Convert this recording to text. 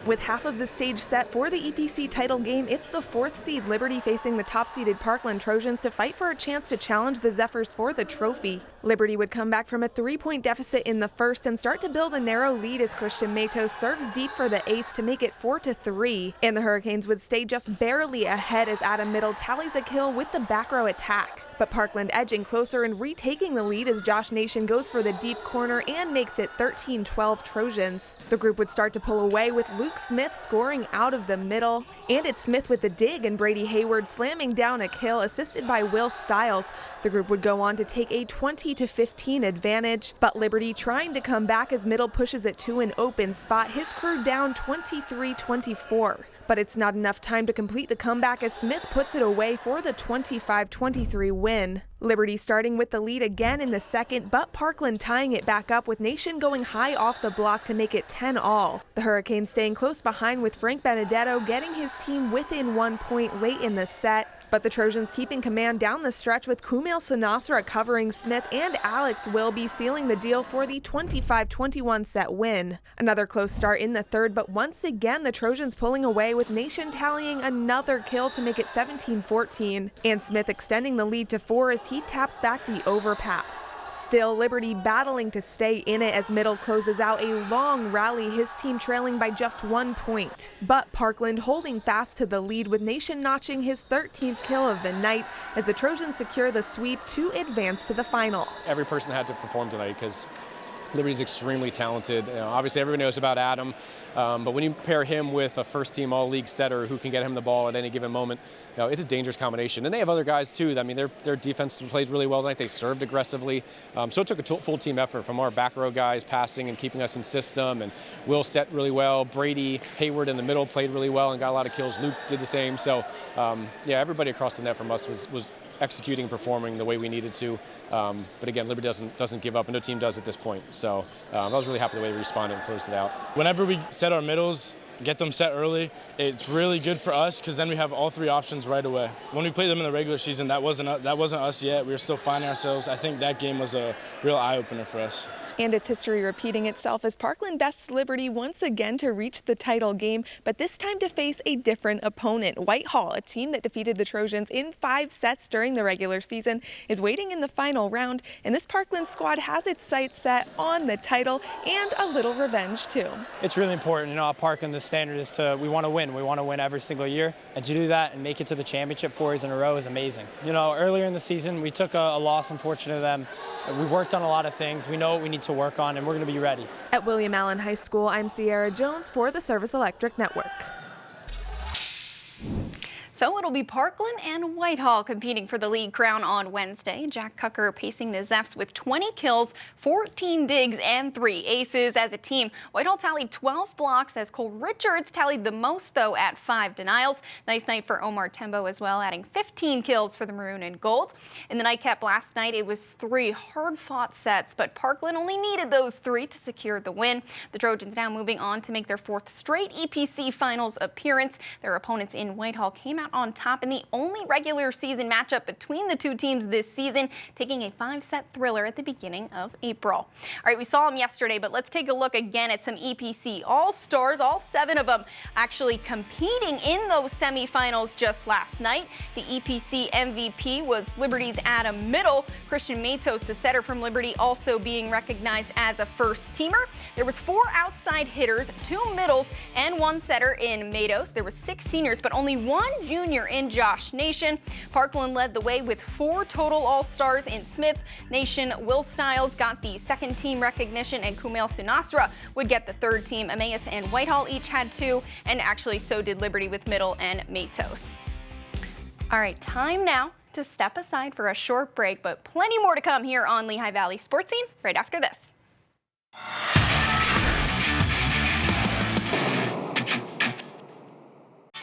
With half of the stage set for the EPC title game, it's the 4th seed Liberty facing the top-seeded Parkland Trojans to fight for a chance to challenge the Zephyrs for the trophy. Liberty would come back from a 3-point deficit in the first and start to build a narrow lead as Christian Matos serves deep for the ace to make it 4-3. And the Hurricanes would stay just barely ahead as Adam Middle tallies a kill with the back row attack. But Parkland edging closer and retaking the lead as Josh Nation goes for the deep corner and makes it 13-12 Trojans. The group would start to pull away with Luke Smith scoring out of the middle. And it's Smith with the dig and Brady Hayward slamming down a kill assisted by Will Stiles. The group would go on to take a 20-15 advantage, but Liberty trying to come back as Middle pushes it to an open spot, his crew down 23-24. But it's not enough time to complete the comeback as Smith puts it away for the 25-23 win. Liberty starting with the lead again in the second, but Parkland tying it back up with Nation going high off the block to make it 10-all. The Hurricanes staying close behind with Frank Benedetto getting his team within 1 point late in the set. But the Trojans keeping command down the stretch with Kumail Sinasra covering Smith and Alex Wilby sealing the deal for the 25-21 set win. Another close start in the third, but once again the Trojans pulling away with Nation tallying another kill to make it 17-14. And Smith extending the lead to 4 as he taps back the overpass. Still, Liberty battling to stay in it as Middle closes out a long rally, his team trailing by just 1 point. But Parkland holding fast to the lead with Nation notching his 13th kill of the night as the Trojans secure the sweep to advance to the final. Every person had to perform tonight because Liberty's extremely talented. Obviously, everyone knows about Adam, but when you pair him with a first-team all-league setter who can get him the ball at any given moment, it's a dangerous combination. And they have other guys too. I mean, their defense played really well tonight. They served aggressively, so it took a full team effort from our back row guys passing and keeping us in system. And Will set really well. Brady Hayward in the middle played really well and got a lot of kills. Luke did the same. So yeah, everybody across the net from us was executing and performing the way we needed to. But again, Liberty doesn't give up, and no team does at this point. So I was really happy the way they responded and closed it out. Whenever we set our middles, get them set early, it's really good for us because then we have all 3 options right away. When we played them in the regular season, that wasn't us yet. We were still finding ourselves. I think that game was a real eye-opener for us. And it's history repeating itself as Parkland bests Liberty once again to reach the title game, but this time to face a different opponent. Whitehall, a team that defeated the Trojans in 5 sets during the regular season, is waiting in the final round, and this Parkland squad has its sights set on the title and a little revenge too. It's really important, at Parkland the standard is we want to win. We want to win every single year, and to do that and make it to the championship 4 years in a row is amazing. Earlier in the season we took a loss, unfortunately, to them. We worked on a lot of things. We know what we need to work on, and we're going to be ready. At William Allen High School, I'm Sierra Jones for the Service Electric Network. So it'll be Parkland and Whitehall competing for the league crown on Wednesday. Jack Cucker pacing the Zephyrs with 20 kills, 14 digs, and 3 aces as a team. Whitehall tallied 12 blocks as Cole Richards tallied the most, though, at 5 denials. Nice night for Omar Tembo as well, adding 15 kills for the Maroon and Gold. In the nightcap last night, it was 3 hard-fought sets, but Parkland only needed those 3 to secure the win. The Trojans now moving on to make their 4th straight EPC Finals appearance. Their opponents in Whitehall came out on top in the only regular season matchup between the 2 teams this season, taking a 5-set thriller at the beginning of April. All right, we saw them yesterday, but let's take a look again at some EPC All-Stars, all 7 of them actually competing in those semifinals just last night. The EPC MVP was Liberty's Adam Middle. Christian Matos, the setter from Liberty, also being recognized as a first-teamer. There was 4 outside hitters, 2 middles, and 1 setter in Matos. There was 6 seniors, but only 1 junior in Josh Nation. Parkland led the way with 4 total All-Stars in Smith, Nation, Will Stiles got the 2nd team recognition, and Kumail Sinasra would get the 3rd team. Emmaus and Whitehall each had 2, and actually so did Liberty with Middle and Matos. All right, time now to step aside for a short break, but plenty more to come here on Lehigh Valley Sports Scene right after this.